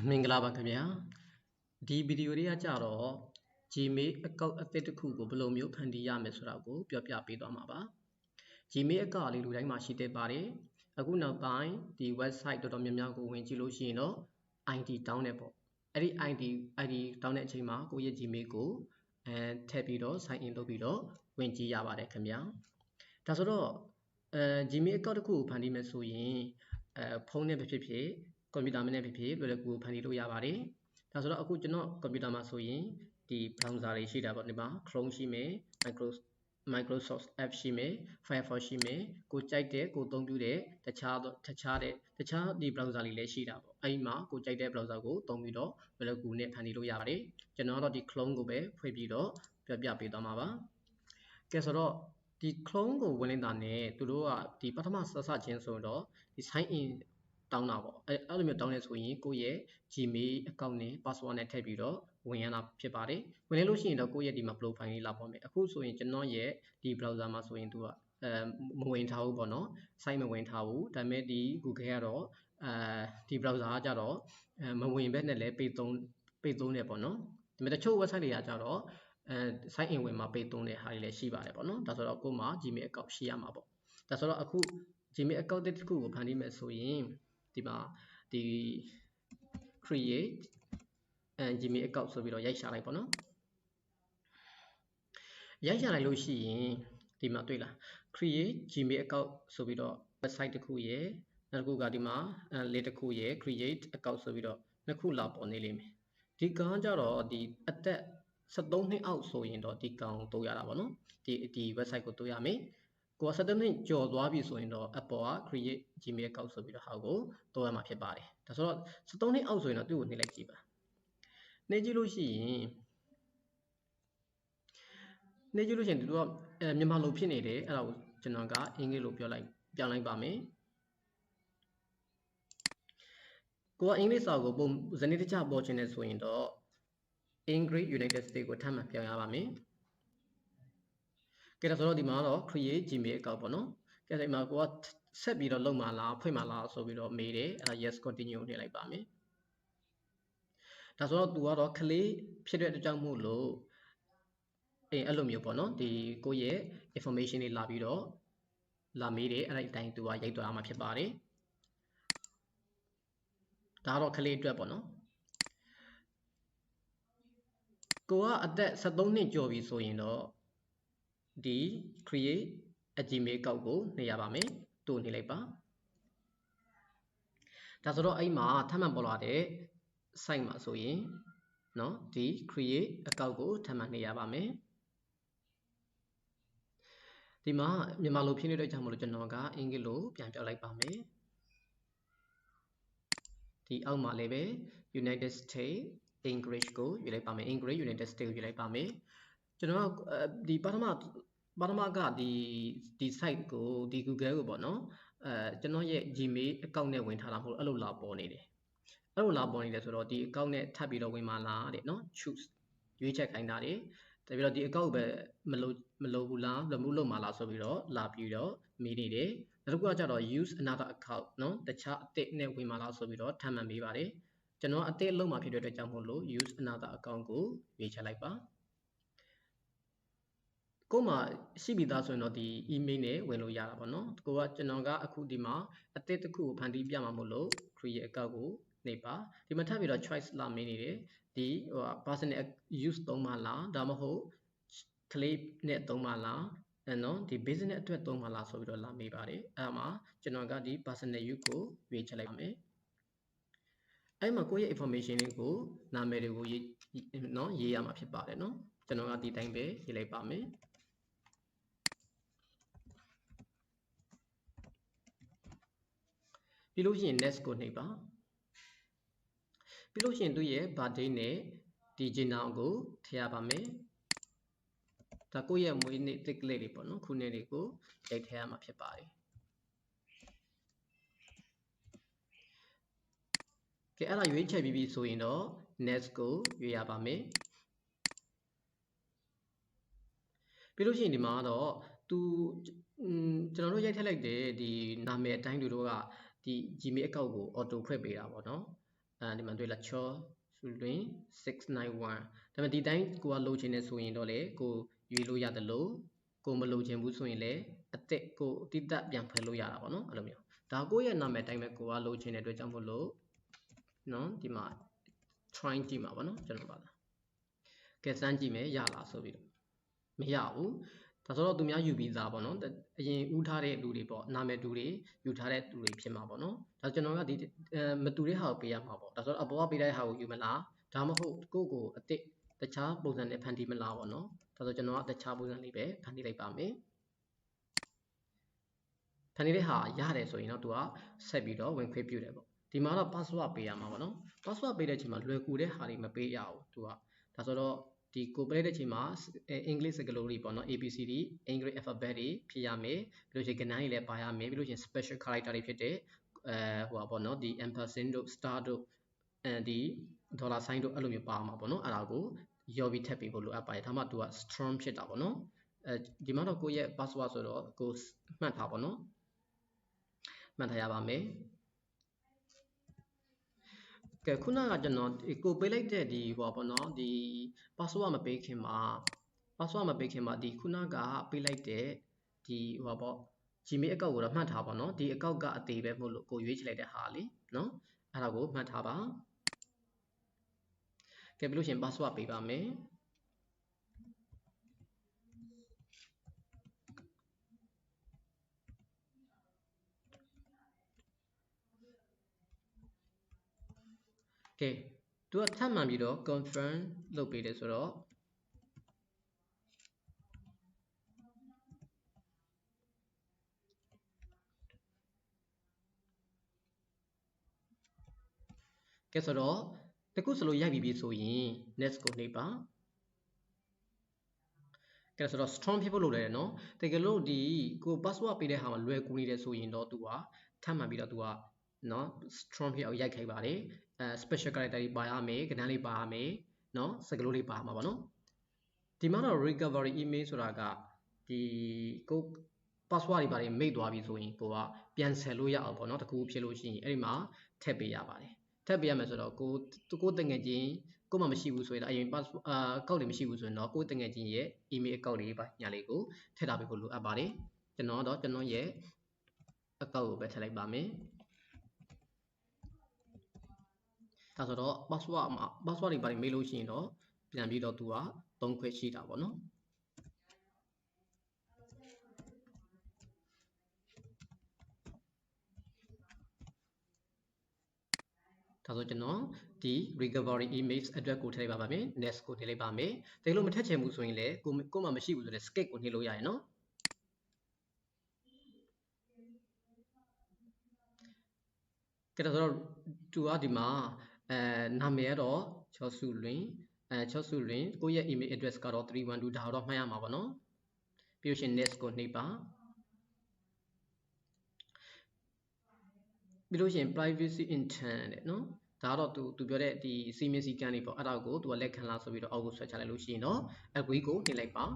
မင်္ဂလာပါခင်ဗျာဒီဗီဒီယိုလေးကကြတော့ Gmail အကောင့်အသစ်တစ်ခုကိုဘယ်လိုမျိုးဖန်တီးရမယ်ဆိုတာကိုပြောပြပေးသွားမှာပါ Gmail အကောင့်လေးလူတိုင်းမှာရှိတတ်ပါတယ်အခုနောက်ပိုင်းဒီ website တော်တော်များများကိုဝင်ကြည့်လို့ရှိရင်တော့ ID တောင်းတယ်ပေါ့အဲ့ဒီ ID တောင်းတဲ့အချိန်မှာကိုယ့်ရဲ့ Gmail ကိုထည့်ပြီးတော့ sign in လုပ်ပြီးတော့ဝင်ကြည့်ရပါတယ်ခင်ဗျာဒါဆိုတော့Gmail အကောင့်တစ်ခုကိုဖန်တီးမယ်ဆိုရင်ဖုန်းနဲ့ဖြစ်ဖြစ်ကွန်ပျူတာနဲ့ဖြစ်ဖြစ်လွယ်လွယ်ကူကူဖန်တီးလို့ရပါတယ်ဒါဆိုတော့အခုကျွန်တော်ကွန်ပျူတာမှာဆိုရင်ဒီ browser တွေရှိတာပေါ့ဒီမှာ Chrome ရှိမယ် Microsoft Edge ရှိမယ် Firefox ရှိမယ်ကိုကြိုက်တဲ့ကိုအသုံးပြုတဲ့တခြားဒီ browser တွေလည်းရှိတာပေါ့အဲ့ဒီမှာကိုကြိုက်တဲ့ browser ကိုသုံးပြီးတော့လွယ်လွယ်ကူကူနဲ့ဖန်တီးလို့ရပါတယ်ကျွန်တော်ကတော့ဒီ Chrome ကိုပဲဖွင့်ပြီးတော့ပြောပြပေးသွားမှာပါကဲဆိုတော့ဒီ Chrome ကိုဝင်လိုက်တာနဲ့သူတို့ကဒီပထမစချင်းဆိုတော့ဒီ sign in တောင်းတာပေါ့အဲ့လိုမျိုးတောင်းနေဆိုရင်ကိုယ့်ရဲ့ Gmail account နဲ့ password နဲ့ထည့်ပြီးတော့ဝင်ရတာဖြစ်ပါတယ်ဝင်လို့ရှိရင်တော့ကိုယ့်ရဲ့ဒီမှာ profile လေးလာပေါ်မယ်အခုဆိုရင်ကျွန်တော်ရဲ့ဒီ browser မှာဆိုရင်သူကမဝင်ထားဘူးပေါ့နော် site မဝင်ထားဘူးဒါပေမဲ့ဒီ Google ကတော့ဒီ browser ကကြတော့မဝင်ဘဲနဲ့လည်းပိတ်သုံးတယ်ပေါ့နော်ဒါပေမဲ့တချို့ website တွေကကြတော့sign in ဝင်မှာပိတ်သုံးတဲ့ဟာတွေလည်းရှိပါတယ်ပေါ့နော်ဒါဆိုတော့ကိုယ်မှာ Gmail account ရှိရမှာပေါ့ဒါဆိုတော့အခု Gmail account တစ်ခုကိုဖန်တီးမယ်ဆိုရင်ဒီမှာဒီ create Gmail account ဆိုပြီးတော့ရိုက်ရှာလိုက်ပေါ့နော်ရိုက်ရှာလိုက်လို့ရှိရင်ဒီမှာတွေ့လား create Gmail account ဆိုပြီးတော့ website တစ်ခုရယ်နောက်တစ်ခုကဒီမှာlink တစ်ခုရယ် create account ဆိုပြီးတော့နှစ်ခုလာပေါ်နေလိမ့်မယ်ဒီကောင်ကြတော့ဒီအသက်73နှစ်အောက်ဆိုရင်တော့ဒီကောင်တိုးရတာပေါ့နော်ဒီ website ကိုတိုးရမယ်ကိုက73နှစ်ကျော်သွားပြီဆိုရင်တော့ Apple က create Gmail account ဆိုပြီးတော့ဟာကိုတိုးရမှာဖြစ်ပါတယ်ဒါဆိုတော့73နှစ်အောက်ဆိုရင်တော့သူ့ကိုနှိပ်လိုက်ကြည့်ပါနှိပ်ကြည့်လို့ရှိရင်သူတို့ကမြန်မာလိုဖြစ်နေတယ်အဲ့ဒါကိုကျွန်တော်ကအင်္ဂလိပ်လိုပြောင်းလိုက်ပါမယ်ကိုကအင်္ဂလိပ်စာကိုပုံစနစ်တကျပေါ်ချင်တယ်ဆိုရင်တော့ English United States ကိုထပ်မံပြောင်းရပါမယ်ကဲဒါဆိုတော့ဒီမှာတော့ create Gmail account ပေါ့နော်ကဲဒီမှာကိုကဆက်ပြီးတော့လုပ်မှာလားဖွင့်မှာလားဆိုပြီးတော့မေးတယ်အဲ့ဒါ yes continue နေလိုက်ပါမယ်ဒါဆိုတော့သူကတော့ကလေးဖြစ်တဲ့အတွက်ကြောင့်မို့လို့အဲ့လိုမျိုးပေါ့နော်ဒီကိုယ့်ရဲ့ information တွေလာပြီးတော့လာမေးတယ်အဲ့ဒီအတိုင်းသူကရိုက်သွားမှာဖြစ်ပါတယ်ဒါတော့ကလေးအတွက်ပေါ့နော်ကိုကအသက်73နှစ်ကျော်ပြီဆိုရင်တော့ဒီ create a Gmail account ကိုနှိပ်ရပါမယ်တိုးနှိပ်လိုက်ပါဒါဆိုတော့အဲ့မှာထပ်မံပေါ်လာတဲ့ site မှာဆိုရင်เนาะဒီ create account ကိုထပ်မံနှိပ်ရပါမယ်ဒီမှာမြန်မာလိုဖြစ်နေတဲ့ကြောင့်မလို့ကျွန်တော်ကအင်္ဂလိပ်လိုပြန်ပြောလိုက်ပါမယ်ဒီအောက်မှာလည်းပဲ United States English ကိုယူလိုက်ပါမယ် English United States ကိုယူလိုက်ပါမယ်ကျွန်တော်ကဒီပထမကဒီ site ကိုဒီ Google ကိုပေါ့နော်ကျွန်တော်ရဲ့ Gmail account နဲ့ဝင်ထားတာမဟုတ်အဲ့လိုလာပေါ်နေတယ်အဲ့လိုလာပေါ်နေတယ်ဆိုတော့ဒီ account နဲ့ထပ်ပြီးတော့ဝင်မှာလားတဲ့နော် choose ရွေးချက်ခိုင်းတာတယ်ဒါပြီးတော့ဒီ account ပဲမလုပ်ဘူးလားလုပ်မှာလားဆိုပြီးတော့လာပြီးတော့မေးနေတယ်နောက်တစ်ခုကကြတော့ use another account เนาะတခြားအသစ်နဲ့ဝင်မှာလားဆိုပြီးတော့ထပ်မံမေးပါတယ်ကျွန်တော်အသစ်လုပ်မှာဖြစ်တဲ့အတွက်ကြောင့်မို့လို့ use another account ကိုရွေးချယ်လိုက်ပါကို့မှာရှိပြီးသားဆိုရင်တော့ဒီ email နဲ့ဝင်လို့ရတာပေါ့နော်ကိုကကျွန်တော်ကအခုဒီမှာအသစ်တစ်ခုကိုဖန်တီးပြမှာမို့လို့ create account ကိုနေပါဒီမှာထပ်ပြီးတော့ choice လာမေးနေတယ်ဒီpersonal use သုံးမှာလားဒါမှမဟုတ် clip နဲ့သုံးမှာလားနော်ဒီ business အတွက်သုံးမှာလားဆိုပြီးတော့လာမေးပါတယ်အဲ့မှာကျွန်တော်ကဒီ personal use ကိုရွေးချယ်လိုက်ပါမယ်အဲ့မှာကိုယ့်ရဲ့ information လေးကိုနာမည်တွေကိုရေးရမှာဖြစ်ပါတယ်နော်ကျွန်တော်ကဒီတိုင်းပဲရေးလိုက်ပါမယ်ပြီးလို့ရှိရင် next ကိုနှိပ်ပါပြီးလို့ရှိရင်သူ့ရဲ့ birthday နဲ့ဒီ gender ကိုထည့်ရပါမယ်ဒါကိုယ့်ရဲ့မွေးနေ့တစ်ကလေးတွေပေါ့နော်ခုနှစ်တွေကိုရိုက်ထည့်ရမှာဖြစ်ပါတယ်ကဲအဲ့ဒါရွေးချယ်ပြီးပြီဆိုရင်တော့ next ကိုရွေးရပါမယ်ပြီးလို့ရှိရင်ဒီမှာတော့ကျွန်တော်တို့ရိုက်ထည့်လိုက်တဲ့ဒီနာမည်အတိုင်းတို့ကဒီ Gmail account ကို auto ဖွင့်ပေးတာပေါ့နော် ဒီမှာတွေ့လားချောစုလွင်691ဒါပေမဲ့ဒီတိုင်းကိုကလိုချင်နေဆိုရင်တော့လေကိုရွေးလို့ရတယ်လို့ကိုမလိုချင်ဘူးဆိုရင်လည်းအသက်ကိုတိတက်ပြန်ဖယ်လို့ရတာပေါ့နော်အဲ့လိုမျိုးဒါကိုရဲ့နာမည်အတိုင်းပဲကိုကလိုချင်တဲ့အတွက်ကြောင့်မို့လို့နော်ဒီမှာ try ကြည့်မှာပေါ့နော်ကျွန်တော်ပါလားကဲစမ်းကြည့်မယ်ရလားဆိုပြီးတော့မရဘူးဒါဆိုတော့သူများယူပြီးသားပေါ့နော်အရင်ဥထားတဲ့လူတွေပေါ့နာမည်တူတွေယူထားတဲ့လူတွေဖြစ်မှာပေါ့နော်ဒါကျွန်တော်ကဒီမတူတဲ့ဟာကိုပေးရမှာပေါ့ဒါဆိုတော့အပေါ်ကပေးတဲ့ဟာကိုယူမလားဒါမှမဟုတ်ကိုအစ်တခြားပုံစံနဲ့ဖန်တီးမလားပေါ့နော်ဒါဆိုကျွန်တော်ကတခြားပုံစံလေးပဲဖန်တီးလိုက်ပါမယ်ဖန်တီးတဲ့ဟာရတယ်ဆိုရင်တော့သူကဆက်ပြီးတော့ဝင်ခွင့်ပြုတယ်ပေါ့ဒီမှာတော့ password ပေးရမှာပေါ့နော် password ပေးတဲ့အချိန်မှာလွယ်ကူတဲ့ဟာတွေမပေးရဘူးသူကဒါဆိုတော့ဒီကိုပေးတဲ့အချိန်မှာအင်္ဂလိပ်စကားလုံးတွေပေါ့နော် ABCD အင်္ဂလိပ် alphabet တွေဖြစ်ရမယ်ပြီးလို့ရှိရင်ကဏ္ဍတွေလည်းပါရမယ်ပြီးလို့ရှိရင် special character တွေဖြစ်တဲ့ဟိုပါပေါ့နော်ဒီ ampersand တို့ star တို့ဒီ dollar sign တို့အဲ့လိုမျိုးပါမှာပေါ့နော်အဲ့ဒါကိုရောပြီးထပ်ပြီးဖို့လိုအပ်ပါတယ်ဒါမှသူက strong ဖြစ်တာပေါ့နော်ဒီမှာတော့ကိုယ့်ရဲ့ password ဆိုတော့ကိုမှတ်ထားပါနော်မှတ်ထားရပါမယ်ကဲခုနကကျွန်တော်ကိုပေးလိုက်တဲ့ဒီဟိုပေါ့နော်ဒီ password မပေးခင်မှာဒီခုနကပေးလိုက်တဲ့ဒီဟိုပေါ့ Gmail အကောင့်ကိုတော့မှတ်ထားပါနော်ဒီအကောင့်ကအသေးပဲမို့လို့ကိုရွေးချယ်လိုက်တဲ့ဟာလေနော်အဲ့ဒါကိုမှတ်ထားပါကဲပြီးလို့ရှိရင် password ပေးပါမယ်ကဲသူကထပ်မှန်ပြီးတော့ confirm လုပ်ပေးတယ်ဆိုတော့ကဲဆိုတော့တခုစလို့ရိုက်ပြီးပြီဆိုရင် next ကိုနှိပ်ပါကဲဆိုတော့ strong ဖြစ်ဖို့လိုတယ်နော်တကယ်လို့ဒီကို password ပေးတဲ့ဟာမှာလွယ်ကူနေတယ်ဆိုရင်တော့သူကထပ်မှန်ပြီးတော့သူကနော် strong ဖြစ်အောင်ရိုက်ခိုင်းပါတယ်special character တွေပါရမယ်ကဏ္ဍလေးပါရမယ်နော်စကားလုံးလေးပါမှာပါနော်ဒီမှာတော့ recovery email ဆိုတာကဒီကို password တွေပါတယ်မိတ်သွားပြီဆိုရင်ကိုကပြန်ဆယ်လို့ရအောင်ပေါ့နော်တကူဖြစ်လို့ရှိရင်အဲ့ဒီမှာထည့်ပေးရပါတယ်ထည့်ပေးရမယ်ဆိုတော့ကိုတငယ်ချင်းကိုမှမရှိဘူးဆိုရင်တော့အရင် password ကောက်တွေမရှိဘူးဆိုရင်တော့ကိုတငယ်ချင်းရဲ့ email အကောင့်လေးပါညာလေးကိုထည့်ထားပေးဖို့လိုအပ်ပါတယ်ကျွန်တော်ရဲ့အကောင့်ကိုပဲထည့်လိုက်ပါမယ်ဒါဆိုတော့ password တွေပါတယ်မေးလို့ရှိရင်တော့ပြန်ပြီးတော့သူက3ခွဲရှိတာပေါ့နော်ဒါဆိုကျွန်တော်ဒီ recovery email address ကိုထည့်လိုက်ပါမယ် next ကိုထည့်လိုက်ပါမယ်တကယ်လို့မထည့်ချင်ဘူးဆိုရင်လည်းကိုမှမရှိဘူးဆိုတော့ skip ကိုနှိပ်လို့ရရင်နော်ကဲဒါဆိုတော့သူကဒီမှာနာမည်ကတော့ချောစုလွင်ကိုယ့်ရဲ့ email address ကတော့312ဒါတော့မှတ်ရမှာပေါ့နော်ပြီးလို့ရှိရင် next ကိုနှိပ်ပါပြီးလို့ရှိရင် privacy intent တဲ့နော်ဒါတော့သူပြောတဲ့ဒီစီမင်းစည်းကမ်းတွေပေါ့အဲ့ဒါကိုသူကလက်ခံလားဆိုပြီးတော့အောက်ကိုဆွဲချလိုက်လို့ရှိရင်တော့ agree ကိုနှိပ်လိုက်ပါ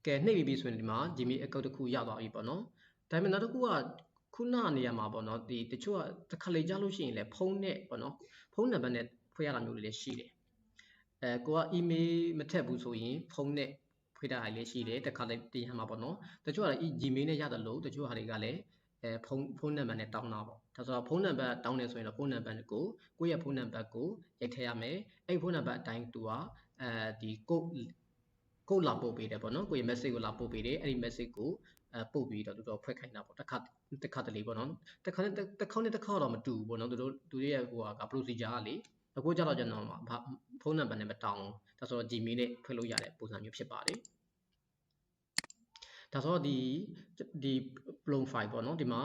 ကဲနှိပ်ပြီးပြီဆိုရင်ဒီမှာ Gmail account တစ်ခုရသွားပြီပေါ့နော်ဒါပေမဲ့နောက်တစ်ခုကခုနနေရာမှာပေါ့နော်ဒီတချို့ကတစ်ခါလေကြားလို့ရှိရင်လည်းဖုန်းနဲ့ပေါ့နော်ဖုန်းနံပါတ်နဲ့ဖွင့်ရတာမျိုးတွေလည်းရှိတယ်ကိုက email မထည့်ဘူးဆိုရင်ဖုန်းနဲ့ဖွင့်တာလည်းရှိတယ်တစ်ခါလေတင်ရမှာပေါ့နော်တချို့ကလည်း Gmail နဲ့ရတယ်လို့တချို့ဟာတွေကလည်းဖုန်းနံပါတ်နဲ့တောင်းတာပေါ့ဒါဆိုတော့ဖုန်းနံပါတ်တောင်းနေဆိုရင်တော့ဖုန်းနံပါတ်ကိုယ့်ရဲ့ဖုန်းနံပါတ်ကိုရိုက်ထည့်ရမယ်အဲ့ဖုန်းနံပါတ်အတိုင်းသူကဒီကိုလာပို့ပေးတယ်ပေါ့နော်ကိုယ့်ရဲ့ message ကိုလာပို့ပေးတယ်အဲ့ဒီ message ကိုပို့ပြီးတော့သူတို့ဖွဲ့ခိုင်းတာပေါ့တစ်ခါတလေပေါ့နော်တစ်ခါတော့မတူဘူးပေါ့နော်သူတို့ရဲ့ဟိုက procedure ကလေအခုကျတော့ကျွန်တော်ဖုန်းနံပါတ်နဲ့မတောင်းဘူးဒါဆိုတော့ Gmail နဲ့ဖွဲ့လို့ရတဲ့ပုံစံမျိုးဖြစ်ပါတယ်ဒါဆိုတော့ဒီ profile ပေါ့နော်ဒီမှာ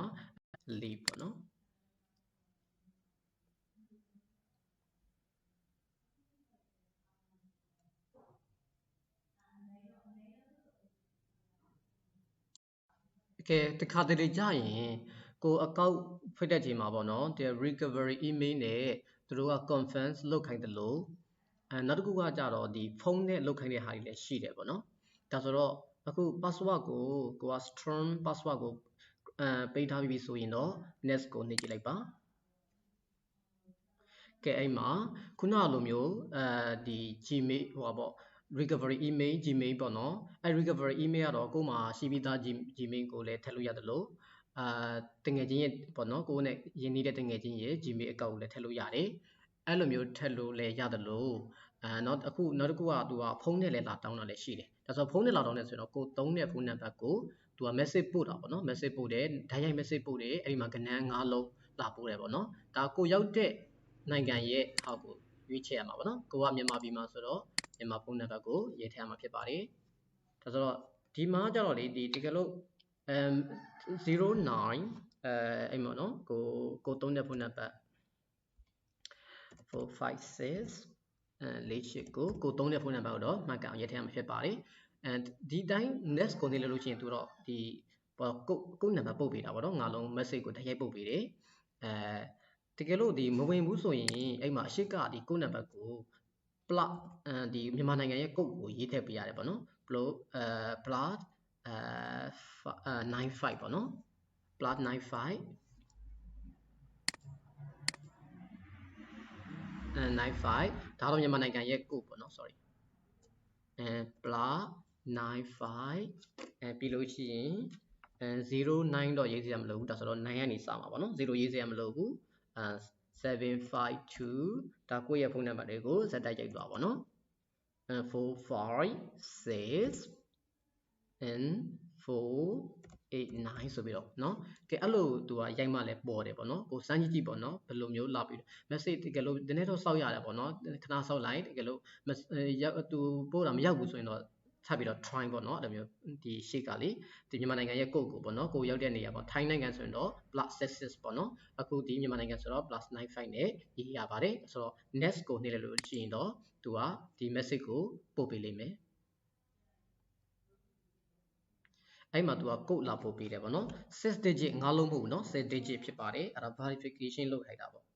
leave ပေါ့နော်ကဲတခါတလေကြာရင်ကိုအကောက်ဖွင့်တဲ့ချိန်မှာပေါ့နော်ဒီ recovery email နဲ့သူတို့က confirm လုပ်ခိုင်းတယ်လို့နောက်တစ်ခုကကြတော့ဒီဖုန်းနဲ့လုပ်ခိုင်းတဲ့ဟာတွေလည်းရှိတယ်ပေါ့နော်ဒါဆိုတော့ အခု password ကိုက strong password ကိုပေးထားပြီးဆိုရင်တော့ next ကိုနှိပ်ကြည့်လိုက်ပါကဲအဲ့မှာခုနလိုမျိုးဒီ Gmail ဟိုပါပေါ့ recovery email Gmail ပေါ့နော်အဲ့ recovery email ကတော့ကိုယ်မှာရှိပြီးသား Gmail ကိုလည်းထည့်လို့ရတယ်လို့တငယ်ချင်းရဲ့ပေါ့နော်ကိုယ်နဲ့ရင်းနှီးတဲ့တငယ်ချင်းရဲ့ Gmail account ကိုလည်းထည့်လို့ရတယ်အဲ့လိုမျိုးထည့်လို့လည်းရတယ်လို့နောက်တစ်ခုကသူကဖုန်းနဲ့လည်းလာတောင်းတာလည်းရှိတယ်ဒါဆိုဖုန်းနဲ့လာတောင်းတယ်ဆိုတော့ကိုသုံးတဲ့ဖုန်းနံပါတ်ကိုသူက message ပို့တာပေါ့နော် message ပို့တယ်ဓာတ်ရိုက် message ပို့တယ်အဲ့ဒီမှာကဏ္ဍ9လုံးလာပို့တယ်ပေါ့နော်ဒါကိုရောက်တဲ့နိုင်ငံရဲ့ဟောက်ကိုရွေးချယ်ရမှာပေါ့နော်ကိုကမြန်မာပြည်မှာဆိုတော့မြန်မာဖုန်းနံပါတ်ကိုရေးထည့်ရမှာဖြစ်ပါတယ်ဒါဆိုတော့ဒီမှာကျတော့လေဒီတကယ်လို့09အဲ့မှာနော်ကိုသုံးတဲ့ဖုန်းနံပါတ်456ကိုသုံးတဲ့ဖုန်းနံပါတ်ကိုတော့မှတ်ကအောင်ရေးထည့်ရမှာဖြစ်ပါတယ်ဒီတိုင်း next ကိုနေလို့ရှိရင်သူတော့ဒီကိုနံပါတ်ပုတ်ပေးတာပေါ့နော်ငါလုံး message ကိုတရိုက်ပုတ်ပေးတယ်တကယ်လို့ဒီမဝင်ဘူးဆိုရင်အဲ့မှာအရှိကဒီကိုနံပါတ်ကို plus ဒီမြန်မာနိုင်ငံရဲ့ကုတ်ကိုရေးထည့်ပေးရတယ်ပေါ့နော် plus 95ပေါ့နော် plus 95 95ဒါတော့မြန်မာနိုင်ငံရဲ့ကုတ်ပေါ့နော် sorry plus 95ပြီးလို့ရှိရင်09တော့ရေးစရာမလိုဘူးဒါဆိုတော့9ကနေစမှာပေါ့နော်0ရေးစရာမလိုဘူး752ဒါကိုယ့်ရဲ့ဖုန်းနံပါတ်တွေကိုဇက်တိုက်ရိုက်သွားပါတော့456 and 489ဆိုပြီးတော့เนาะကဲအဲ့လိုသူကရိုက်မှလည်းပေါ်တယ်ပေါ့နော်ကိုစမ်းကြည့်ပေါ့နော်ဘယ်လိုမျိုးလာပြီး message တကယ်လို့ဒီနေ့တော့စောက်ရတယ်ပေါ့နော်ခဏစောက်လိုက်တကယ်လို့သူပို့တာမရောက်ဘူးဆိုရင်တော့ထပ်ပြီးတော့ try ပေါ့နော်အဲ့လိုမျိုးဒီရှေ့ကလေဒီမြန်မာနိုင်ငံရဲ့ code ကိုပေါ့နော်ကိုရောက်တဲ့နေရာပေါ့ထိုင်းနိုင်ငံဆိုရင်တော့ +66 ပေါ့နော်အခုဒီမြန်မာနိုင်ငံဆိုတော့ +95 နဲ့ရေးရပါတယ်ဆိုတော့ next ကိုနှိပ်လိုက်လို့ရှိရင်တော့သူကဒီ message ကိုပို့ပေးလိမ့်မယ်အဲ့မှာသူက code လာပို့ပေးတယ်ပေါ့နော်6 digit 5လုံးမဟုတ်ဘူးเนาะ6 digit ဖြစ်ပါတယ်အဲ့ဒါ verification လုပ်ခိုင်းတာပေါ့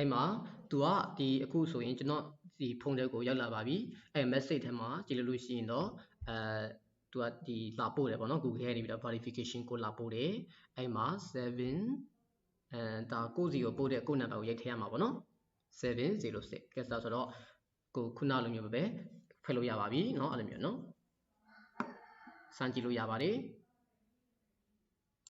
အဲ့မှာသူကဒီအခုဆိုရင်ကျွန်တော်ဒီဖုန်းထဲကိုရောက်လာပါပြီအဲ့ message ထဲမှာကြည့်လို့ရှိရင်တော့သူကဒီလာပို့တယ်ပေါ့နော် Google ကနေပြီးတော့ verification ကိုလာပို့တယ်အဲ့မှာ7ဒါကိုစီကိုပို့တဲ့ကိုနံပါတ်ကိုရိုက်ထည့်ရမှာပေါ့နော်706ကဲဆိုတော့ကိုခုနလိုမျိုးပဲဖယ်လို့ရပါပြီเนาะအဲ့လိုမျိုးเนาะစမ်းကြည့်လို့ရပါတယ်